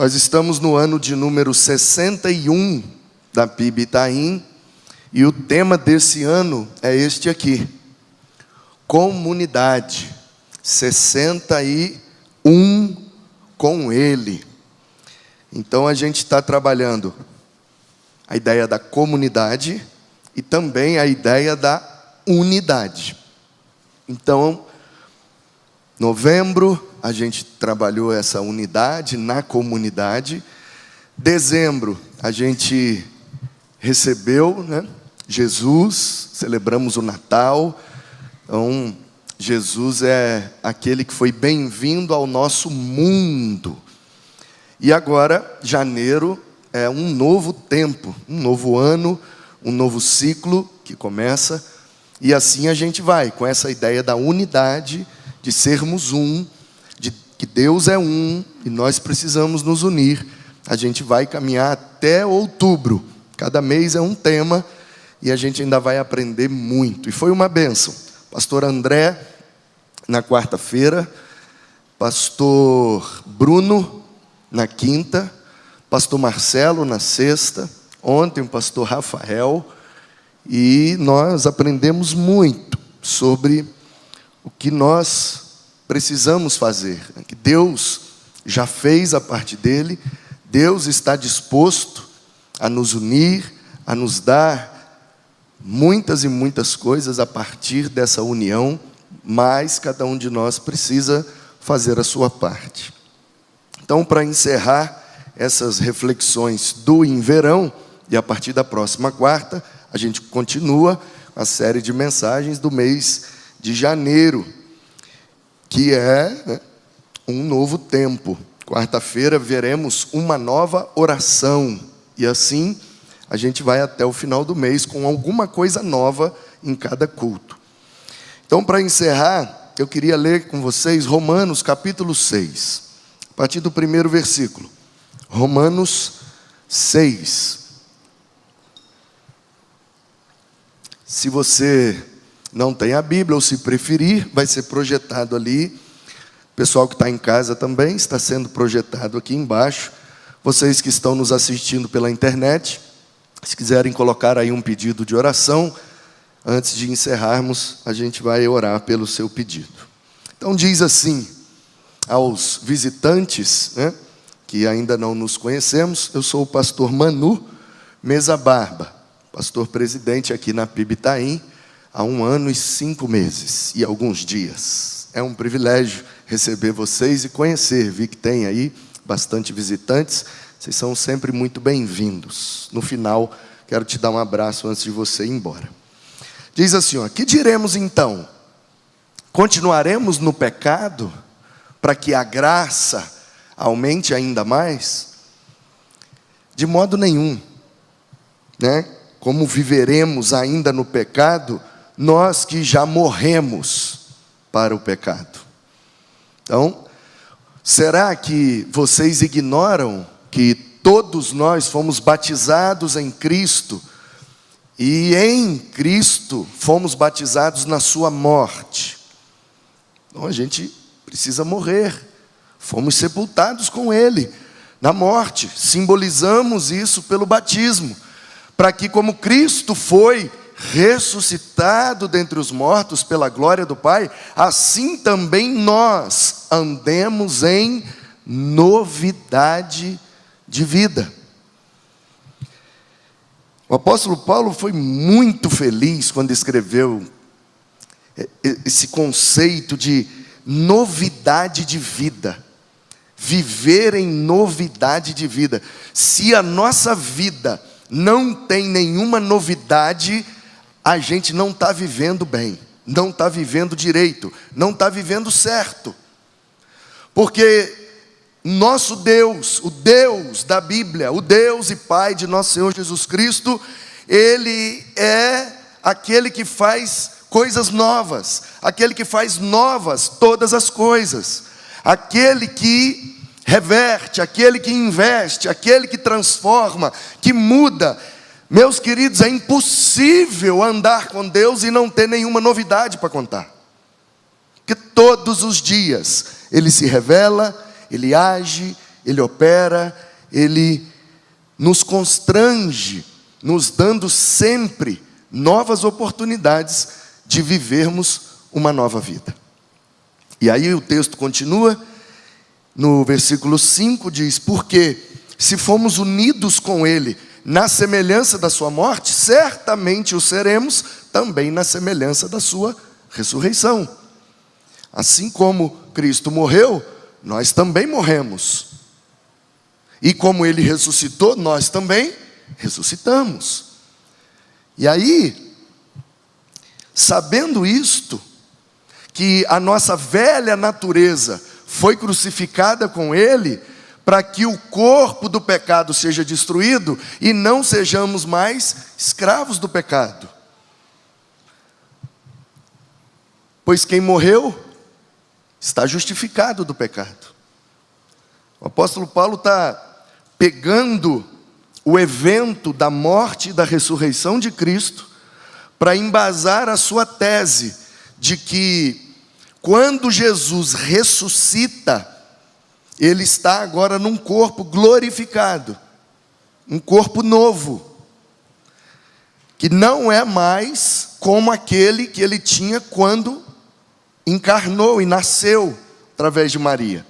Nós estamos no ano de número 61 da PIB Itaim, e o tema desse ano é este aqui: comunidade, 61 com Ele. Então a gente está trabalhando a ideia da comunidade e também a ideia da unidade. Então, novembro, a gente trabalhou essa unidade na comunidade. Dezembro, a gente recebeu, Jesus, celebramos o Natal. Então, Jesus é aquele que foi bem-vindo ao nosso mundo. E agora, janeiro, é um novo tempo, um novo ano, um novo ciclo que começa. E assim a gente vai, com essa ideia da unidade, de sermos um, de que Deus é um, e nós precisamos nos unir. A gente vai caminhar até outubro. Cada mês é um tema, e a gente ainda vai aprender muito. E foi uma bênção. Pastor André, na quarta-feira. Pastor Bruno, na quinta. Pastor Marcelo, na sexta. Ontem, o pastor Rafael. E nós aprendemos muito sobre o que nós precisamos fazer, que Deus já fez a parte dele. Deus está disposto a nos unir, a nos dar muitas e muitas coisas a partir dessa união, mas cada um de nós precisa fazer a sua parte. Então, para encerrar essas reflexões do Inverão, e a partir da próxima quarta, a gente continua a série de mensagens do mês de janeiro, que é um novo tempo. Quarta-feira veremos uma nova oração, e assim a gente vai até o final do mês com alguma coisa nova em cada culto. Então, para encerrar, eu queria ler com vocês Romanos capítulo 6, a partir do primeiro versículo. Romanos 6. Se você não tem a Bíblia, ou se preferir, vai ser projetado ali. O pessoal que está em casa também está sendo projetado aqui embaixo. Vocês que estão nos assistindo pela internet, se quiserem colocar aí um pedido de oração, antes de encerrarmos, a gente vai orar pelo seu pedido. Então diz assim, aos visitantes, que ainda não nos conhecemos: eu sou o pastor Manu Mesa Barba, pastor presidente aqui na PIB Itaim, há 1 ano e 5 meses e alguns dias. É um privilégio receber vocês e conhecer. Vi que tem aí bastante visitantes. Vocês são sempre muito bem-vindos. No final, quero te dar um abraço antes de você ir embora. Diz assim, que diremos então? Continuaremos no pecado para que a graça aumente ainda mais? De modo nenhum. Como viveremos ainda no pecado, nós que já morremos para o pecado? Então, será que vocês ignoram que todos nós fomos batizados em Cristo, e em Cristo fomos batizados na sua morte? Então a gente precisa morrer. Fomos sepultados com Ele na morte. Simbolizamos isso pelo batismo, para que, como Cristo foi ressuscitado dentre os mortos pela glória do Pai, assim também nós andemos em novidade de vida. O apóstolo Paulo foi muito feliz quando escreveu esse conceito de novidade de vida. Viver em novidade de vida. Se a nossa vida não tem nenhuma novidade, a gente não está vivendo bem, não está vivendo direito, não está vivendo certo. Porque nosso Deus, o Deus da Bíblia, o Deus e Pai de nosso Senhor Jesus Cristo, Ele é aquele que faz coisas novas, aquele que faz novas todas as coisas, aquele que reverte, aquele que investe, aquele que transforma, que muda. Meus queridos, é impossível andar com Deus e não ter nenhuma novidade para contar. Porque todos os dias Ele se revela, Ele age, Ele opera, Ele nos constrange, nos dando sempre novas oportunidades de vivermos uma nova vida. E aí o texto continua, no versículo 5 diz: porque se fomos unidos com Ele na semelhança da sua morte, certamente o seremos também na semelhança da sua ressurreição. Assim como Cristo morreu, nós também morremos. E como Ele ressuscitou, nós também ressuscitamos. E aí, sabendo isto, que a nossa velha natureza foi crucificada com Ele, para que o corpo do pecado seja destruído e não sejamos mais escravos do pecado. Pois quem morreu está justificado do pecado. O apóstolo Paulo está pegando o evento da morte e da ressurreição de Cristo para embasar a sua tese de que quando Jesus ressuscita, Ele está agora num corpo glorificado, um corpo novo, que não é mais como aquele que Ele tinha quando encarnou e nasceu através de Maria.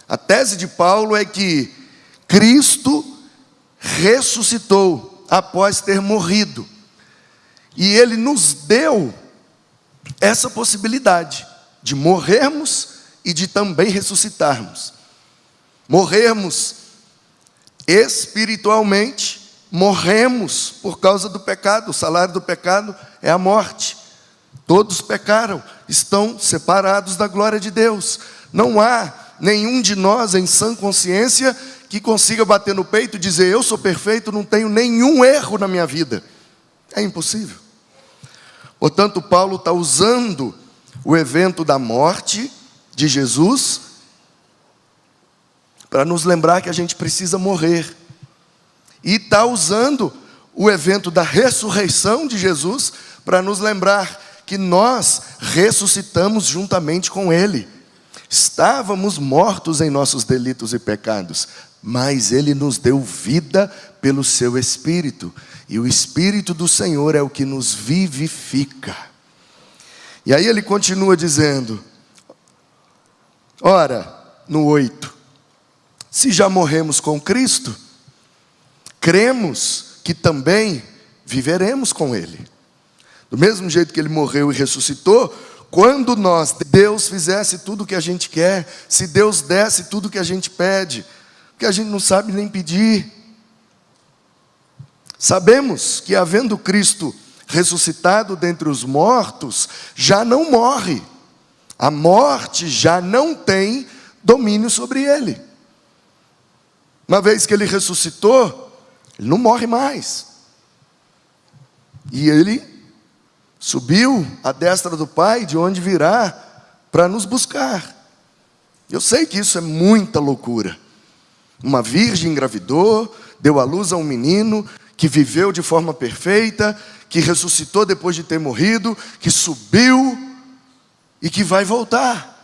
A tese de Paulo é que Cristo ressuscitou após ter morrido, e Ele nos deu essa possibilidade de morrermos e de também ressuscitarmos. Morrermos espiritualmente, morremos por causa do pecado. O salário do pecado é a morte. Todos pecaram, estão separados da glória de Deus. Não há nenhum de nós em sã consciência que consiga bater no peito e dizer: eu sou perfeito, não tenho nenhum erro na minha vida. É impossível. Portanto, Paulo está usando o evento da morte de Jesus para nos lembrar que a gente precisa morrer. E está usando o evento da ressurreição de Jesus para nos lembrar que nós ressuscitamos juntamente com Ele. Estávamos mortos em nossos delitos e pecados, mas Ele nos deu vida pelo seu Espírito. E o Espírito do Senhor é o que nos vivifica. E aí ele continua dizendo: ora, no 8, se já morremos com Cristo, cremos que também viveremos com Ele. Do mesmo jeito que Ele morreu e ressuscitou, quando Deus fizesse tudo o que a gente quer, se Deus desse tudo o que a gente pede, porque a gente não sabe nem pedir. Sabemos que, havendo Cristo ressuscitado dentre os mortos, já não morre. A morte já não tem domínio sobre Ele. Uma vez que Ele ressuscitou, Ele não morre mais. E Ele subiu à destra do Pai, de onde virá para nos buscar. Eu sei que isso é muita loucura. Uma virgem engravidou, deu à luz a um menino que viveu de forma perfeita, que ressuscitou depois de ter morrido, que subiu e que vai voltar.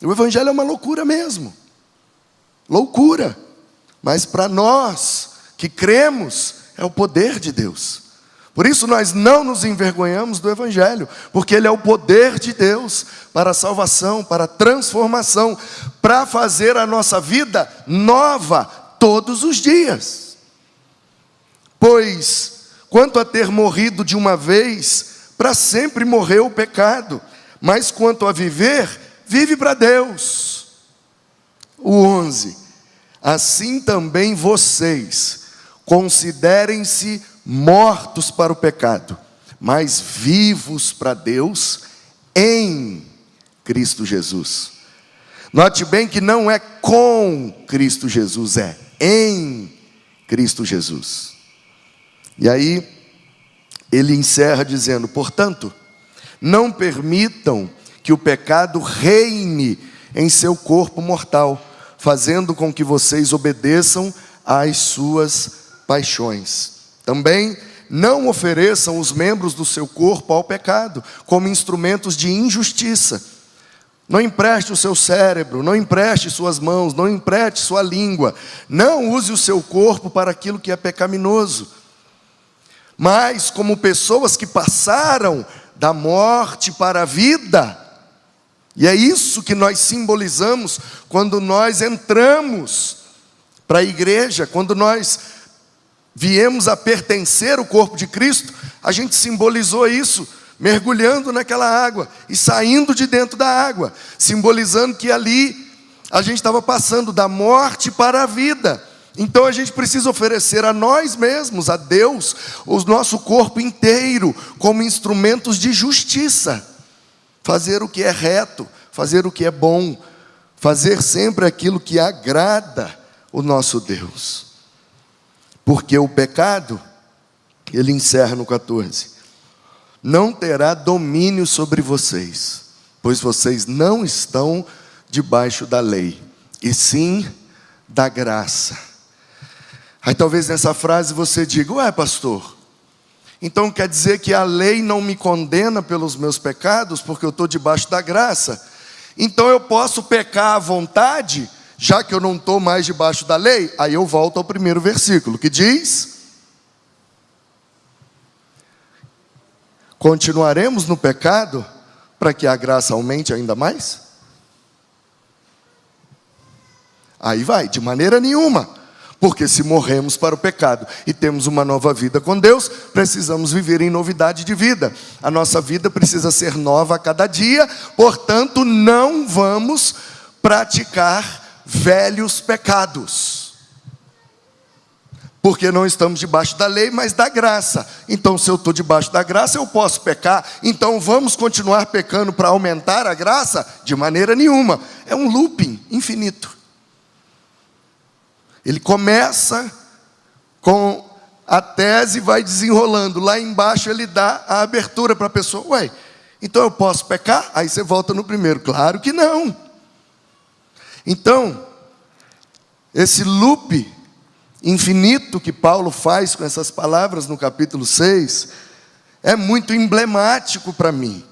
O Evangelho é uma loucura mesmo. Loucura. Mas para nós que cremos, é o poder de Deus. Por isso nós não nos envergonhamos do Evangelho, porque ele é o poder de Deus para a salvação, para a transformação, para fazer a nossa vida nova todos os dias. Pois, quanto a ter morrido de uma vez, para sempre morreu o pecado, mas quanto a viver, vive para Deus. O 11, assim também vocês considerem-se mortos para o pecado, mas vivos para Deus em Cristo Jesus. Note bem que não é com Cristo Jesus, é em Cristo Jesus. E aí, ele encerra dizendo: portanto, não permitam que o pecado reine em seu corpo mortal, fazendo com que vocês obedeçam às suas paixões. Também não ofereçam os membros do seu corpo ao pecado, como instrumentos de injustiça, Não empreste o seu cérebro, não empreste suas mãos, não empreste sua língua. Não use o seu corpo para aquilo que é pecaminoso. Mas como pessoas que passaram da morte para a vida, e é isso que nós simbolizamos quando nós entramos para a igreja, quando nós viemos a pertencer ao corpo de Cristo, a gente simbolizou isso, mergulhando naquela água e saindo de dentro da água, simbolizando que ali a gente estava passando da morte para a vida. Então a gente precisa oferecer a nós mesmos, a Deus, o nosso corpo inteiro, como instrumentos de justiça. Fazer o que é reto, fazer o que é bom, fazer sempre aquilo que agrada o nosso Deus. Porque o pecado, ele encerra no 14, não terá domínio sobre vocês, pois vocês não estão debaixo da lei, e sim da graça. Aí talvez nessa frase você diga: ué, pastor, então quer dizer que a lei não me condena pelos meus pecados, porque eu estou debaixo da graça? Então eu posso pecar à vontade, já que eu não estou mais debaixo da lei? Aí eu volto ao primeiro versículo, que diz: continuaremos no pecado para que a graça aumente ainda mais? Aí vai, de maneira nenhuma. Porque se morremos para o pecado e temos uma nova vida com Deus, precisamos viver em novidade de vida. A nossa vida precisa ser nova a cada dia, portanto não vamos praticar velhos pecados. Porque não estamos debaixo da lei, mas da graça. Então, se eu estou debaixo da graça, eu posso pecar. Então, vamos continuar pecando para aumentar a graça? De maneira nenhuma. É um looping infinito. Ele começa com a tese e vai desenrolando. Lá embaixo ele dá a abertura para a pessoa. Ué, então eu posso pecar? Aí você volta no primeiro. Claro que não. Então, esse loop infinito que Paulo faz com essas palavras no capítulo 6, é muito emblemático para mim.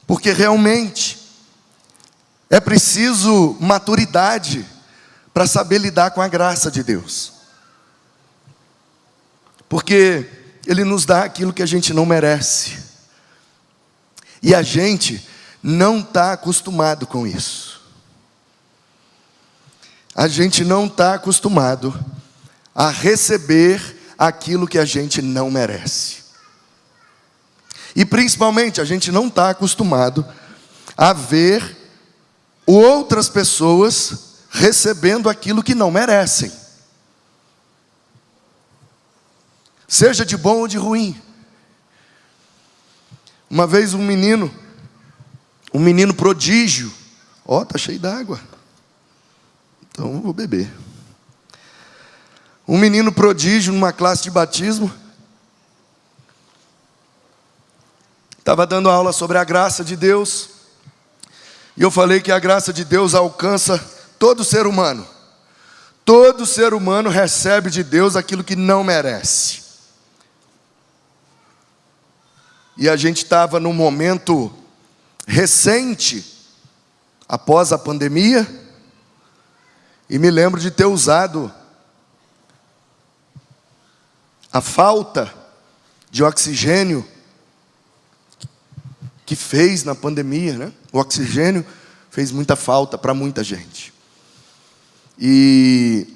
Porque realmente é preciso maturidade para saber lidar com a graça de Deus. Porque Ele nos dá aquilo que a gente não merece. E a gente não está acostumado com isso. A gente não está acostumado a receber aquilo que a gente não merece. E principalmente a gente não está acostumado a ver outras pessoas recebendo aquilo que não merecem. Seja de bom ou de ruim. Uma vez um menino prodígio, está cheio d'água, então eu vou beber. Um menino prodígio numa classe de batismo, estava dando aula sobre a graça de Deus, e eu falei que a graça de Deus alcança todo ser humano. Todo ser humano recebe de Deus aquilo que não merece. E a gente estava num momento recente, após a pandemia, e me lembro de ter usado a falta de oxigênio que fez na pandemia, né? O oxigênio fez muita falta para muita gente. E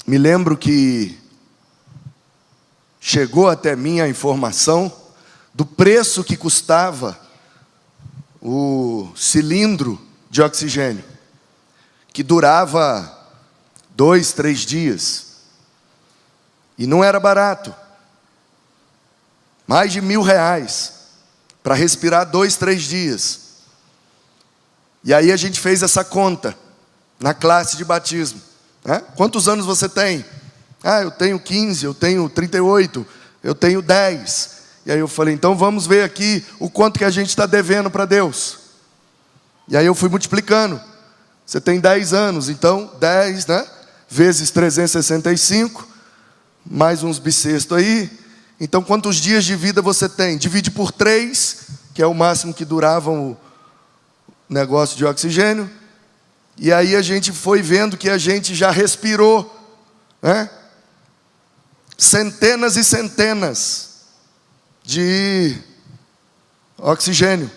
me lembro que chegou até mim a informação do preço que custava o cilindro de oxigênio, que durava 2, 3 dias. E não era barato. Mais de R$1.000 para respirar 2, 3 dias. E aí a gente fez essa conta na classe de batismo, né? Quantos anos você tem? Eu tenho 15, eu tenho 38, eu tenho 10. E aí eu falei, então vamos ver aqui o quanto que a gente está devendo para Deus. E aí eu fui multiplicando. Você tem 10 anos, então 10, né? Vezes 365, mais uns bissextos aí. Então quantos dias de vida você tem? Divide por 3, que é o máximo que duravam negócio de oxigênio, e aí a gente foi vendo que a gente já respirou, né? Centenas e centenas de oxigênio,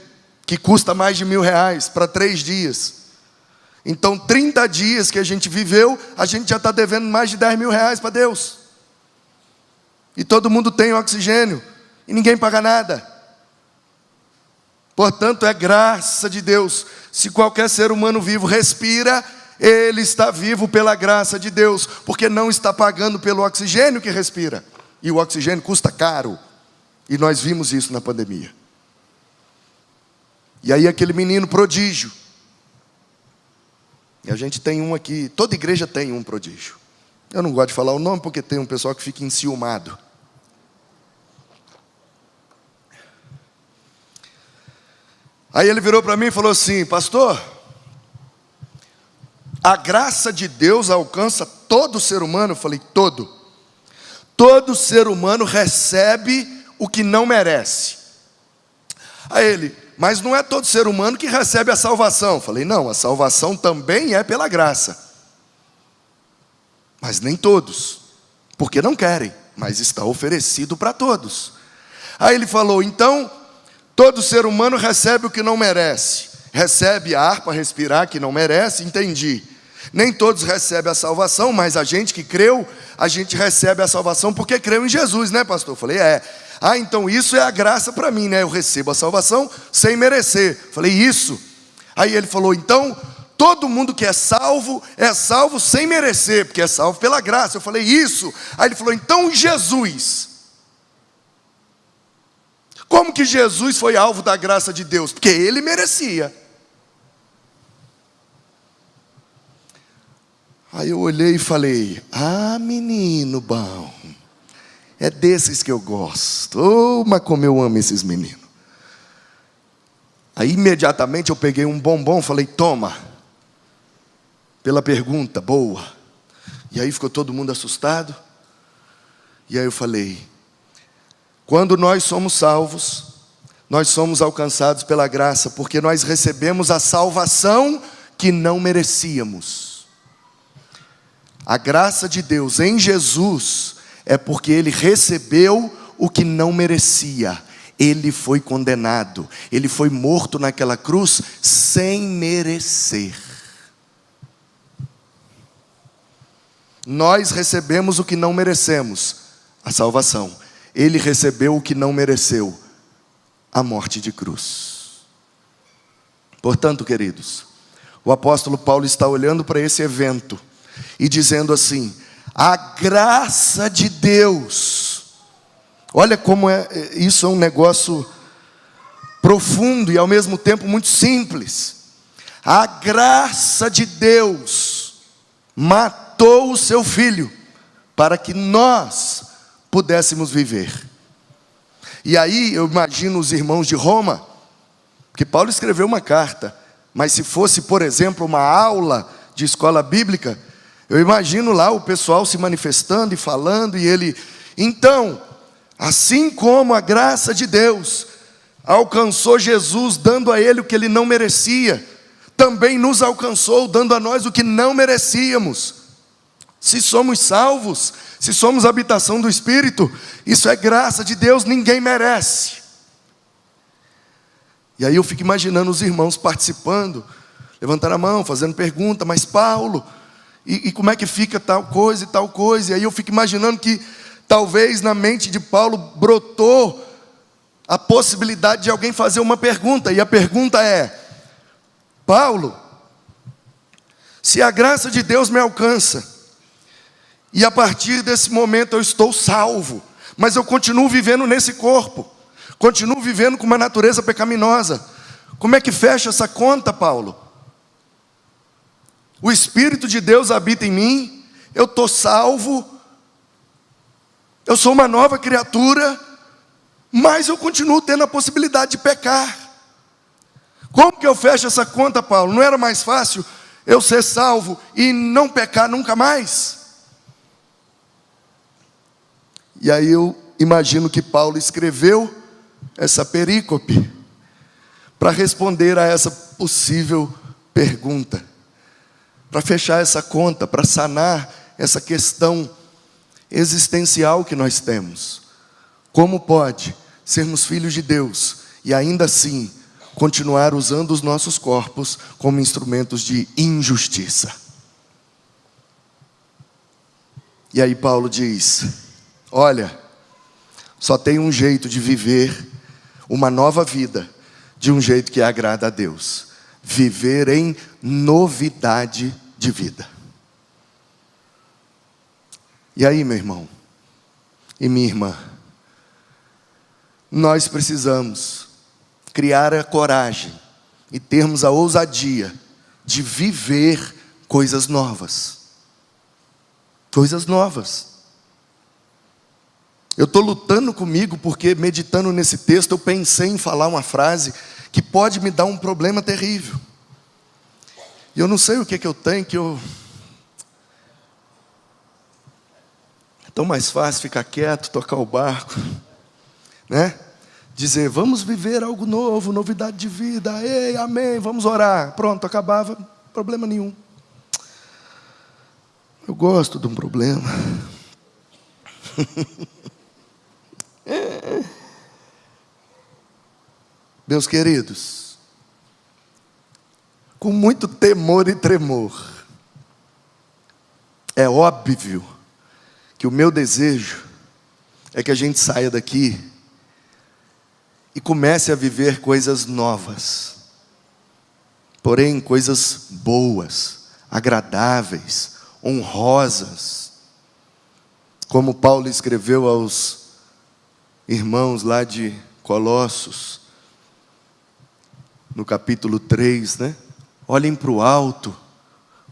que custa mais de R$1.000 para 3 dias. Então, 30 dias que a gente viveu, a gente já está devendo mais de R$10.000 para Deus. E todo mundo tem oxigênio, e ninguém paga nada. Portanto, é graça de Deus. Se qualquer ser humano vivo respira, ele está vivo pela graça de Deus, porque não está pagando pelo oxigênio que respira. E o oxigênio custa caro. E nós vimos isso na pandemia. E aí aquele menino prodígio. E a gente tem um aqui, toda igreja tem um prodígio. Eu não gosto de falar o nome porque tem um pessoal que fica enciumado. Aí ele virou para mim e falou assim: pastor, a graça de Deus alcança todo ser humano? Eu falei: todo. Todo ser humano recebe o que não merece. Aí ele: mas não é todo ser humano que recebe a salvação. Eu falei: não, a salvação também é pela graça. Mas nem todos, porque não querem, mas está oferecido para todos. Aí ele falou: então, todo ser humano recebe o que não merece. Recebe ar para respirar que não merece, entendi. Nem todos recebem a salvação, mas a gente que creu, a gente recebe a salvação porque creu em Jesus, né, pastor? Eu falei: é. Ah, então isso é a graça para mim, né? Eu recebo a salvação sem merecer. Eu falei: isso. Aí ele falou: então, todo mundo que é salvo sem merecer, porque é salvo pela graça. Eu falei: isso. Aí ele falou: então Jesus. Como que Jesus foi alvo da graça de Deus? Porque ele merecia. Aí eu olhei e falei: ah, menino bom, é desses que eu gosto. Oh, mas como eu amo esses meninos. Aí imediatamente eu peguei um bombom, falei: toma, pela pergunta, boa. E aí ficou todo mundo assustado. E aí eu falei: quando nós somos salvos, nós somos alcançados pela graça, porque nós recebemos a salvação que não merecíamos. A graça de Deus em Jesus é porque Ele recebeu o que não merecia. Ele foi condenado, Ele foi morto naquela cruz sem merecer. Nós recebemos o que não merecemos, a salvação. Ele recebeu o que não mereceu, a morte de cruz. Portanto, queridos, o apóstolo Paulo está olhando para esse evento e dizendo assim: a graça de Deus. Olha como isso é um negócio profundo e ao mesmo tempo muito simples. A graça de Deus matou o seu filho para que nós pudéssemos viver. E aí eu imagino os irmãos de Roma, que Paulo escreveu uma carta, mas se fosse, por exemplo, uma aula de escola bíblica, eu imagino lá o pessoal se manifestando e falando, e ele: então, assim como a graça de Deus alcançou Jesus, dando a ele o que ele não merecia, também nos alcançou, dando a nós o que não merecíamos. Se somos salvos, se somos habitação do Espírito, isso é graça de Deus, ninguém merece. E aí eu fico imaginando os irmãos participando, levantando a mão, fazendo pergunta: mas Paulo, e como é que fica tal coisa e tal coisa? E aí eu fico imaginando que talvez na mente de Paulo brotou a possibilidade de alguém fazer uma pergunta. E a pergunta é: Paulo, se a graça de Deus me alcança, e a partir desse momento eu estou salvo, mas eu continuo vivendo nesse corpo, continuo vivendo com uma natureza pecaminosa, como é que fecha essa conta, Paulo? O Espírito de Deus habita em mim, eu estou salvo, eu sou uma nova criatura, mas eu continuo tendo a possibilidade de pecar. Como que eu fecho essa conta, Paulo? Não era mais fácil eu ser salvo e não pecar nunca mais? E aí eu imagino que Paulo escreveu essa perícope para responder a essa possível pergunta. Para fechar essa conta, para sanar essa questão existencial que nós temos. Como pode sermos filhos de Deus e ainda assim continuar usando os nossos corpos como instrumentos de injustiça? E aí Paulo diz: olha, só tem um jeito de viver uma nova vida, de um jeito que agrada a Deus: viver em novidade de vida. E aí, meu irmão e minha irmã, nós precisamos criar a coragem e termos a ousadia de viver coisas novas. Coisas novas. Eu estou lutando comigo porque, meditando nesse texto, eu pensei em falar uma frase que pode me dar um problema terrível. E eu não sei o que eu tenho, é tão mais fácil ficar quieto, tocar o barco, né? Dizer, vamos viver algo novo, novidade de vida, ei, amém, vamos orar. Pronto, acabava, problema nenhum. Eu gosto de um problema. Meus queridos, com muito temor e tremor, é óbvio que o meu desejo é que a gente saia daqui e comece a viver coisas novas, porém coisas boas, agradáveis, honrosas, como Paulo escreveu aos irmãos lá de Colossos, no capítulo 3, né? Olhem para o alto,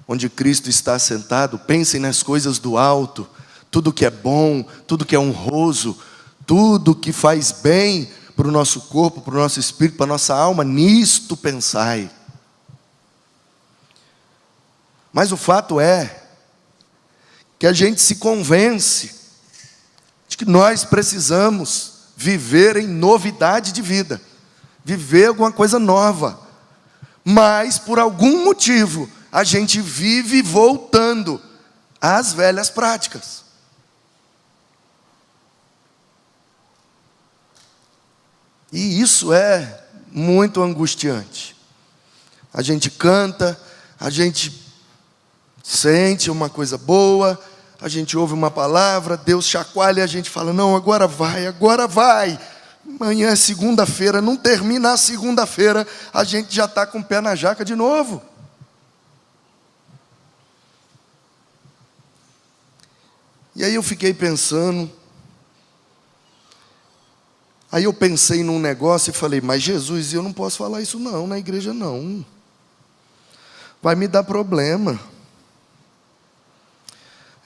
onde Cristo está sentado, pensem nas coisas do alto, tudo que é bom, tudo que é honroso, tudo que faz bem para o nosso corpo, para o nosso espírito, para a nossa alma, nisto pensai. Mas o fato é que a gente se convence de que nós precisamos viver em novidade de vida, viver alguma coisa nova, mas por algum motivo a gente vive voltando às velhas práticas. E isso é muito angustiante. A gente canta, a gente sente uma coisa boa, a gente ouve uma palavra, Deus chacoalha e a gente fala, não, agora vai, agora vai. Amanhã é segunda-feira, não termina a segunda-feira, a gente já está com o pé na jaca de novo. E aí eu fiquei pensando, aí eu pensei num negócio e falei, mas Jesus, eu não posso falar isso não, na igreja não. Vai me dar problema.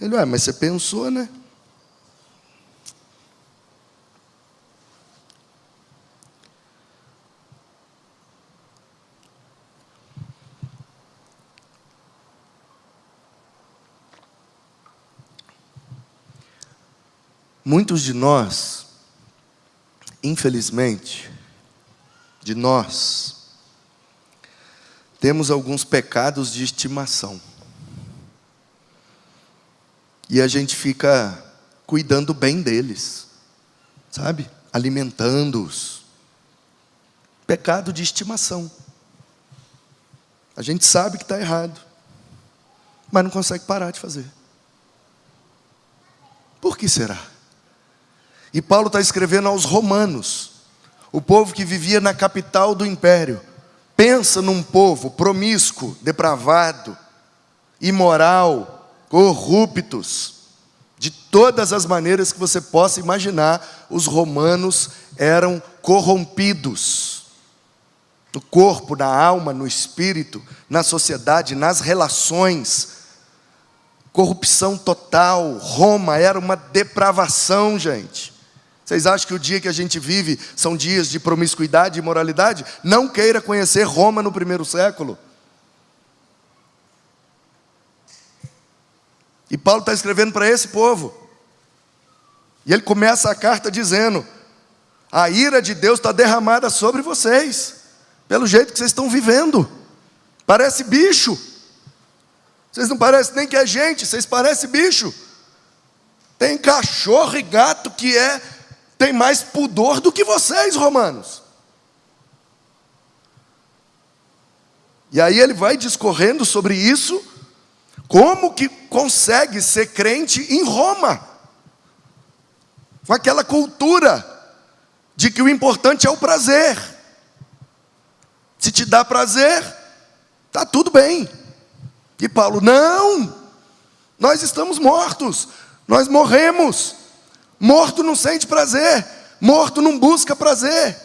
Ele, mas você pensou, né? Muitos de nós, infelizmente, temos alguns pecados de estimação. E a gente fica cuidando bem deles, sabe? Alimentando-os. Pecado de estimação. A gente sabe que está errado, mas não consegue parar de fazer. Por que será? E Paulo está escrevendo aos romanos, o povo que vivia na capital do império. Pensa num povo promíscuo, depravado, imoral, corruptos, de todas as maneiras que você possa imaginar. Os romanos eram corrompidos, no corpo, na alma, no espírito, na sociedade, nas relações, corrupção total. Roma era uma depravação, gente. Vocês acham que o dia que a gente vive são dias de promiscuidade e imoralidade? Não queira conhecer Roma no primeiro século. E Paulo está escrevendo para esse povo. E ele começa a carta dizendo, a ira de Deus está derramada sobre vocês. pelo jeito que vocês estão vivendo. Parece bicho. Vocês não parecem nem que é gente, vocês parecem bicho. Tem cachorro e gato que tem mais pudor do que vocês, romanos. E aí ele vai discorrendo sobre isso, como que consegue ser crente em Roma, com aquela cultura de que o importante é o prazer. Se te dá prazer, está tudo bem. E Paulo, não, nós estamos mortos, nós morremos. Morto não sente prazer, morto não busca prazer.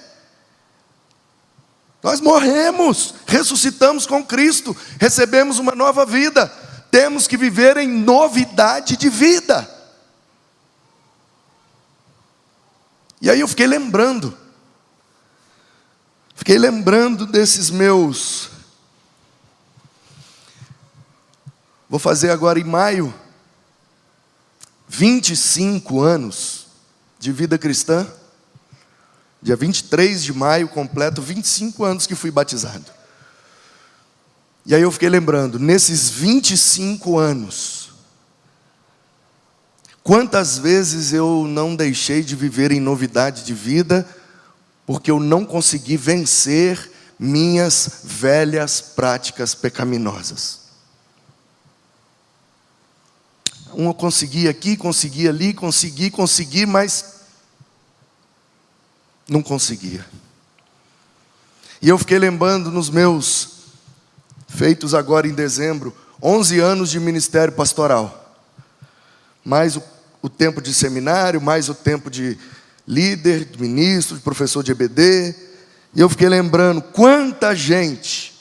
Nós morremos, ressuscitamos com Cristo, recebemos uma nova vida, temos que viver em novidade de vida. E aí eu fiquei lembrando desses meus, vou fazer agora em maio, 25 anos de vida cristã. Dia 23 de maio, completo 25 anos que fui batizado. E aí eu fiquei lembrando, nesses 25 anos, quantas vezes eu não deixei de viver em novidade de vida, porque eu não consegui vencer minhas velhas práticas pecaminosas. Eu consegui aqui, consegui ali, consegui, mas não conseguia. E eu fiquei lembrando nos meus, feitos agora em dezembro, 11 anos de ministério pastoral. Mais o tempo de seminário, mais o tempo de líder, de ministro, de professor de EBD. E eu fiquei lembrando quanta gente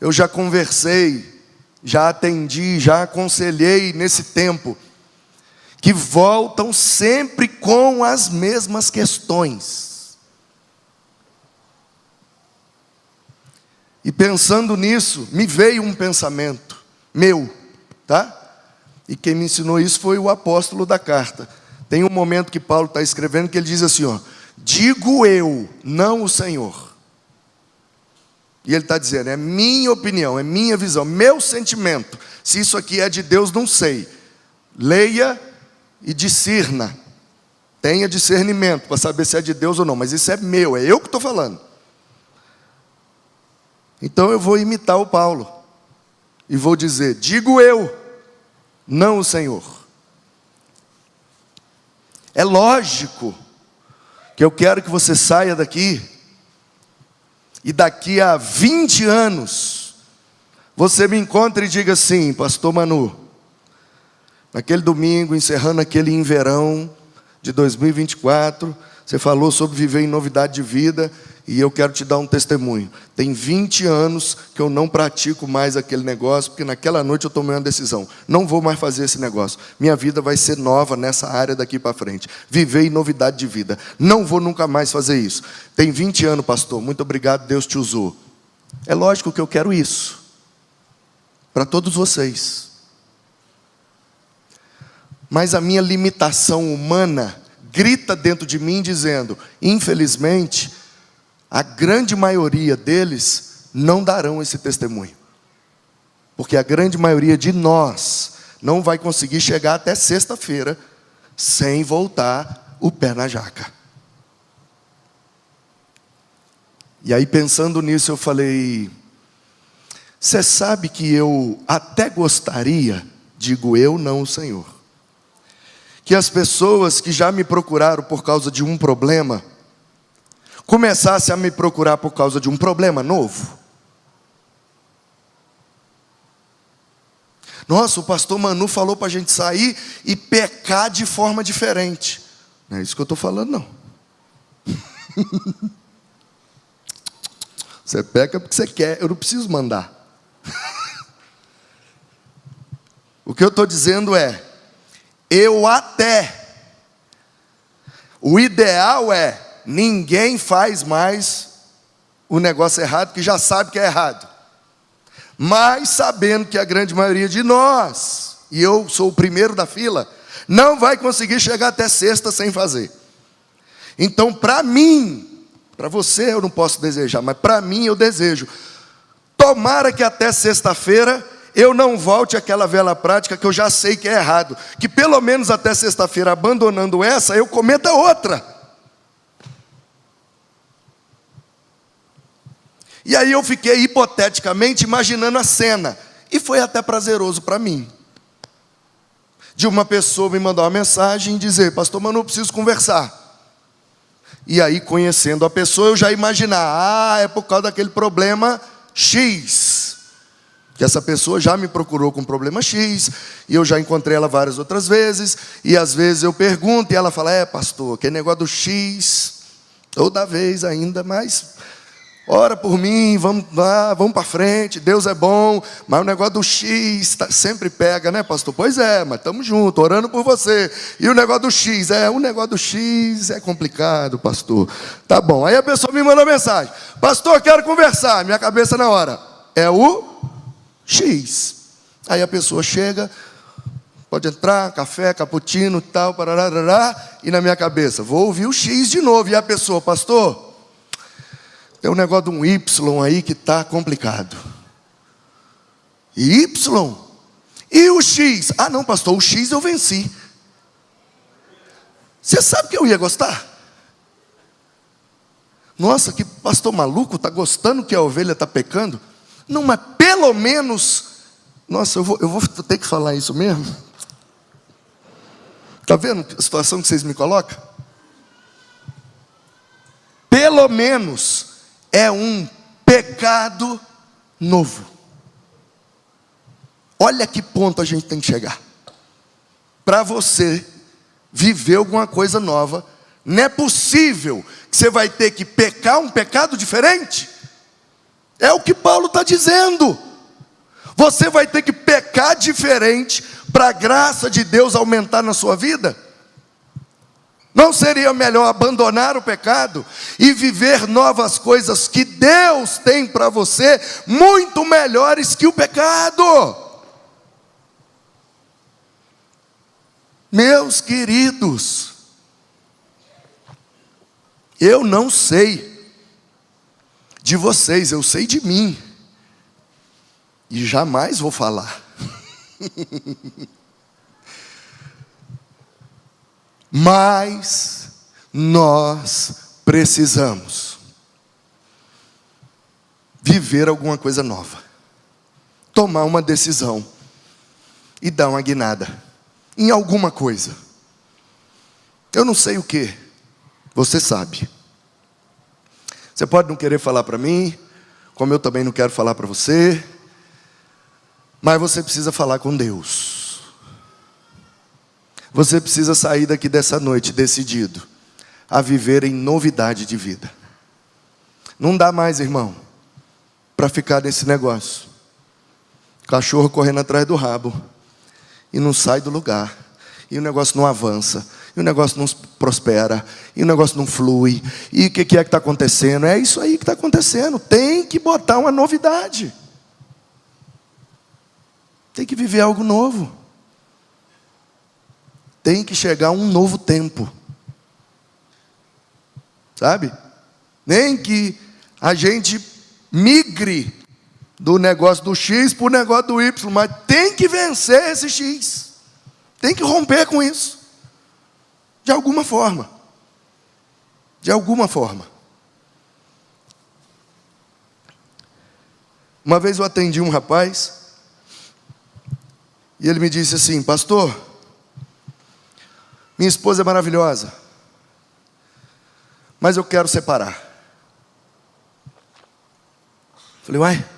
eu já conversei, já atendi, já aconselhei nesse tempo, que voltam sempre com as mesmas questões. E pensando nisso, me veio um pensamento meu, tá? E quem me ensinou isso foi o apóstolo da carta. Tem um momento que Paulo está escrevendo que ele diz assim, ó, digo eu, não o Senhor. E ele está dizendo, é minha opinião, é minha visão, meu sentimento. Se isso aqui é de Deus, não sei. Leia e discirna, tenha discernimento para saber se é de Deus ou não, mas isso é meu, é eu que estou falando. Então eu vou imitar o Paulo e vou dizer, digo eu, não o Senhor. É lógico que eu quero que você saia daqui e daqui a 20 anos você me encontre e diga assim, pastor Manu, naquele domingo, encerrando aquele inverão de 2024, você falou sobre viver em novidade de vida, e eu quero te dar um testemunho. Tem 20 anos que eu não pratico mais aquele negócio, porque naquela noite eu tomei uma decisão. Não vou mais fazer esse negócio. Minha vida vai ser nova nessa área daqui para frente. Viver em novidade de vida. Não vou nunca mais fazer isso. Tem 20 anos, pastor. Muito obrigado, Deus te usou. É lógico que eu quero isso. Para todos vocês. Mas a minha limitação humana grita dentro de mim dizendo, infelizmente, a grande maioria deles não darão esse testemunho. Porque a grande maioria de nós não vai conseguir chegar até sexta-feira sem voltar o pé na jaca. E aí pensando nisso eu falei, você sabe que eu até gostaria, digo eu, não o Senhor, que as pessoas que já me procuraram por causa de um problema, começassem a me procurar por causa de um problema novo. Nossa, o pastor Manu falou para a gente sair e pecar de forma diferente. Não é isso que eu estou falando, não. Você peca porque você quer, eu não preciso mandar. O que eu estou dizendo é, o ideal é, ninguém faz mais o negócio errado, que já sabe que é errado. Mas sabendo que a grande maioria de nós, e eu sou o primeiro da fila, não vai conseguir chegar até sexta sem fazer. Então, para mim, Para você eu não posso desejar, mas para mim eu desejo. Tomara que até sexta-feira eu não volte àquela velha prática que eu já sei que é errado. Que pelo menos até sexta-feira, abandonando essa, eu cometa outra. E aí eu fiquei hipoteticamente imaginando a cena. E foi até prazeroso para mim. De uma pessoa me mandar uma mensagem e dizer: pastor Manu, eu preciso conversar. E aí, conhecendo a pessoa, eu já imaginar: é por causa daquele problema X. Que essa pessoa já me procurou com problema X, e eu já encontrei ela várias outras vezes, e às vezes eu pergunto, e ela fala: pastor, aquele negócio do X, toda vez ainda, mas ora por mim, vamos lá, vamos para frente, Deus é bom, mas o negócio do X sempre pega, né, pastor? Pois é, mas estamos juntos, orando por você. E o negócio do X, o negócio do X é complicado, pastor. Tá bom, aí a pessoa me manda mensagem: pastor, quero conversar. Minha cabeça na hora é o X. Aí a pessoa chega, pode entrar, café, cappuccino, tal, parará, e na minha cabeça, vou ouvir o X de novo. E a pessoa: pastor, tem um negócio de um Y aí que está complicado. Y? E o X? Ah não, pastor, o X eu venci. Você sabe que eu ia gostar? Nossa, que pastor maluco, está gostando que a ovelha está pecando? Não, mas pelo menos... Nossa, eu vou ter que falar isso mesmo? Está vendo a situação que vocês me colocam? Pelo menos é um pecado novo. Olha que ponto a gente tem que chegar. Para você viver alguma coisa nova, não é possível que você vai ter que pecar um pecado diferente. É o que Paulo está dizendo. Você vai ter que pecar diferente para a graça de Deus aumentar na sua vida. Não seria melhor abandonar o pecado e viver novas coisas que Deus tem para você, muito melhores que o pecado? Meus queridos, eu não sei de vocês, eu sei de mim. E jamais vou falar. Mas nós precisamos viver alguma coisa nova. Tomar uma decisão e dar uma guinada em alguma coisa. Eu não sei o que, você sabe. Você pode não querer falar para mim, como eu também não quero falar para você, mas você precisa falar com Deus. Você precisa sair daqui dessa noite decidido a viver em novidade de vida. Não dá mais, irmão, para ficar nesse negócio. Cachorro correndo atrás do rabo e não sai do lugar, e o negócio não avança, e o negócio não prospera, e o negócio não flui. E o que é que está acontecendo? É isso aí que está acontecendo. Tem que botar uma novidade. Tem que viver algo novo. Tem que chegar um novo tempo. Sabe? Nem que a gente migre do negócio do X para o negócio do Y, mas tem que vencer esse X. Tem que romper com isso. De alguma forma. De alguma forma. Uma vez eu atendi um rapaz, e ele me disse assim: pastor, minha esposa é maravilhosa, mas eu quero separar. Falei: uai,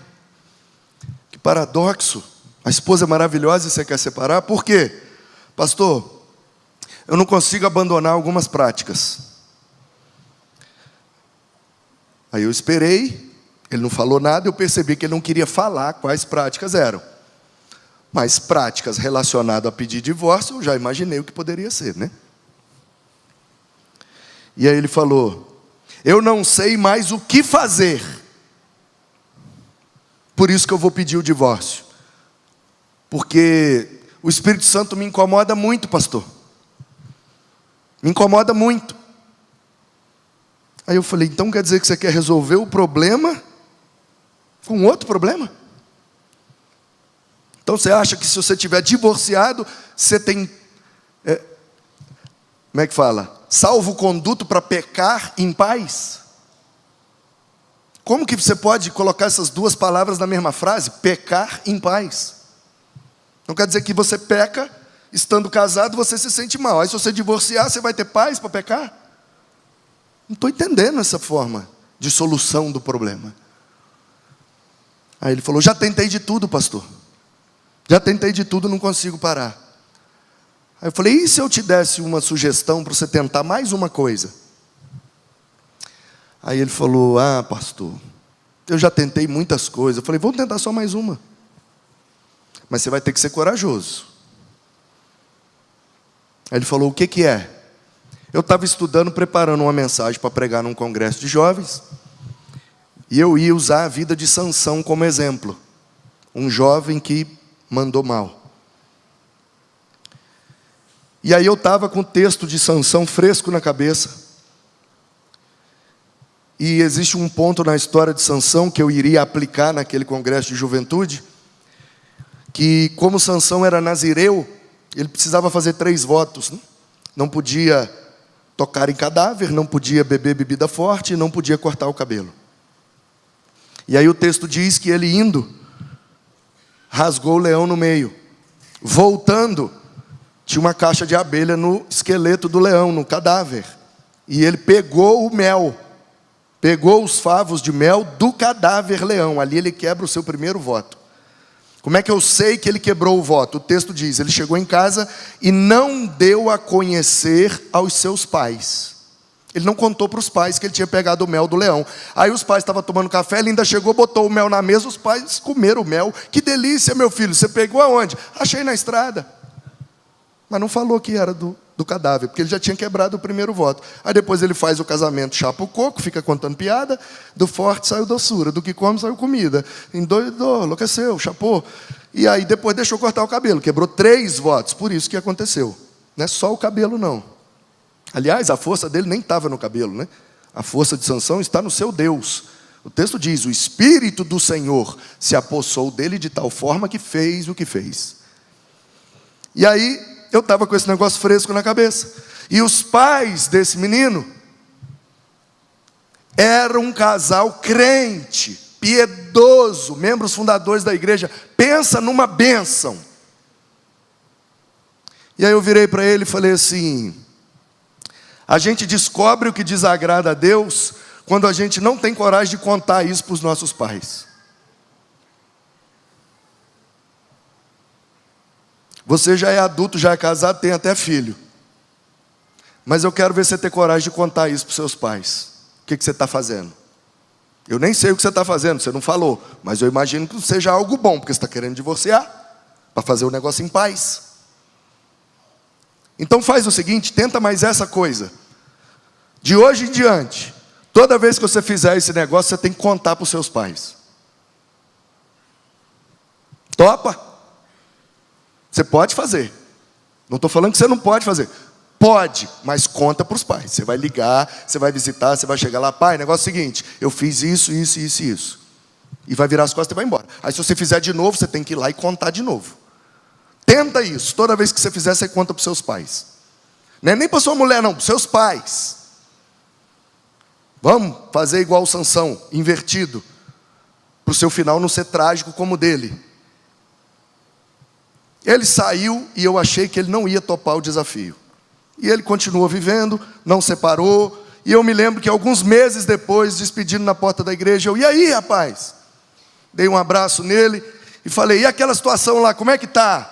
que paradoxo. A esposa é maravilhosa e você quer separar? Por quê? Pastor, eu não consigo abandonar algumas práticas. Aí eu esperei, ele não falou nada, eu percebi que ele não queria falar quais práticas eram. Mas práticas relacionadas a pedir divórcio, eu já imaginei o que poderia ser, né? E aí ele falou: eu não sei mais o que fazer, por isso que eu vou pedir o divórcio. Porque o Espírito Santo me incomoda muito, pastor. Me incomoda muito. Aí eu falei, então quer dizer que você quer resolver o problema com outro problema? Então você acha que se você estiver divorciado, você tem, como é que fala? Salvo-conduto para pecar em paz? Como que você pode colocar essas duas palavras na mesma frase? Pecar em paz. Não quer dizer que você peca, estando casado você se sente mal. Aí se você divorciar, você vai ter paz para pecar? Não estou entendendo essa forma de solução do problema. Aí ele falou, já tentei de tudo, pastor. Já tentei de tudo, não consigo parar. Aí eu falei, e se eu te desse uma sugestão para você tentar mais uma coisa? Aí ele falou, pastor, eu já tentei muitas coisas. Eu falei, vamos tentar só mais uma. Mas você vai ter que ser corajoso. Aí ele falou, o que é? Eu estava estudando, preparando uma mensagem para pregar num congresso de jovens. E eu ia usar a vida de Sansão como exemplo. Um jovem que mandou mal. E aí eu estava com o texto de Sansão fresco na cabeça. E existe um ponto na história de Sansão que eu iria aplicar naquele congresso de juventude, que como Sansão era nazireu, ele precisava fazer 3 votos, né? Não podia tocar em cadáver, não podia beber bebida forte, e não podia cortar o cabelo. E aí o texto diz que ele indo, rasgou o leão no meio. Voltando, tinha uma caixa de abelha no esqueleto do leão, no cadáver. E ele pegou o mel, pegou os favos de mel do cadáver leão. Ali ele quebra o seu primeiro voto. Como é que eu sei que ele quebrou o voto? O texto diz, ele chegou em casa e não deu a conhecer aos seus pais. Ele não contou para os pais que ele tinha pegado o mel do leão. Aí os pais estavam tomando café, ele ainda chegou, botou o mel na mesa, os pais comeram o mel. Que delícia, meu filho, você pegou aonde? Achei na estrada. Mas não falou que era do cadáver, porque ele já tinha quebrado o primeiro voto. Aí depois ele faz o casamento, chapa o coco, fica contando piada. Do forte saiu doçura, do que come saiu comida. Endoidou, enlouqueceu, chapou. E aí depois deixou cortar o cabelo, quebrou 3 votos, por isso que aconteceu. Não é só o cabelo não. Aliás, a força dele nem estava no cabelo, né? A força de Sansão está no seu Deus. O texto diz, o Espírito do Senhor se apossou dele de tal forma que fez o que fez. E aí eu estava com esse negócio fresco na cabeça. E os pais desse menino eram um casal crente, piedoso, membros fundadores da igreja. Pensa numa bênção. E aí eu virei para ele e falei assim, a gente descobre o que desagrada a Deus quando a gente não tem coragem de contar isso para os nossos pais. Você já é adulto, já é casado, tem até filho. Mas eu quero ver você ter coragem de contar isso para os seus pais. O que você está fazendo? Eu nem sei o que você está fazendo, você não falou. Mas eu imagino que seja algo bom, porque você está querendo divorciar, para fazer o negócio em paz. Então faz o seguinte, tenta mais essa coisa. De hoje em diante, toda vez que você fizer esse negócio, você tem que contar para os seus pais. Topa? Você pode fazer. Não estou falando que você não pode fazer. Pode, mas conta para os pais. Você vai ligar, você vai visitar, você vai chegar lá, pai, negócio é o seguinte, eu fiz isso, isso, isso e isso. E vai virar as costas e vai embora. Aí se você fizer de novo, você tem que ir lá e contar de novo. Tenta isso. Toda vez que você fizer, você conta para os seus pais. Não é nem para sua mulher não, para os seus pais. Vamos fazer igual o Sansão, invertido. Para o seu final não ser trágico como o dele. Ele saiu e eu achei que ele não ia topar o desafio. E ele continuou vivendo, não separou. E eu me lembro que alguns meses depois, despedindo na porta da igreja, eu, e aí rapaz? Dei um abraço nele e falei, e aquela situação lá, como é que está?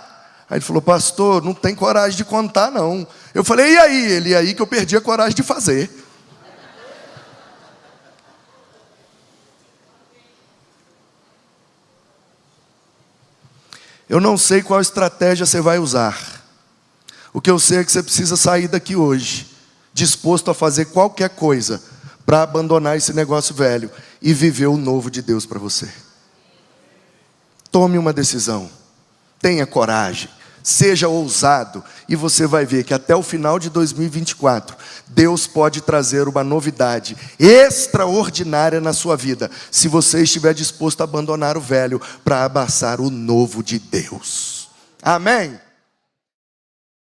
Aí ele falou, pastor, não tem coragem de contar não. Eu falei, e aí? Ele, e aí que eu perdi a coragem de fazer. Eu não sei qual estratégia você vai usar. O que eu sei é que você precisa sair daqui hoje, disposto a fazer qualquer coisa, para abandonar esse negócio velho, e viver o novo de Deus para você. Tome uma decisão. Tenha coragem. Seja ousado, e você vai ver que até o final de 2024, Deus pode trazer uma novidade extraordinária na sua vida, se você estiver disposto a abandonar o velho para abraçar o novo de Deus. Amém?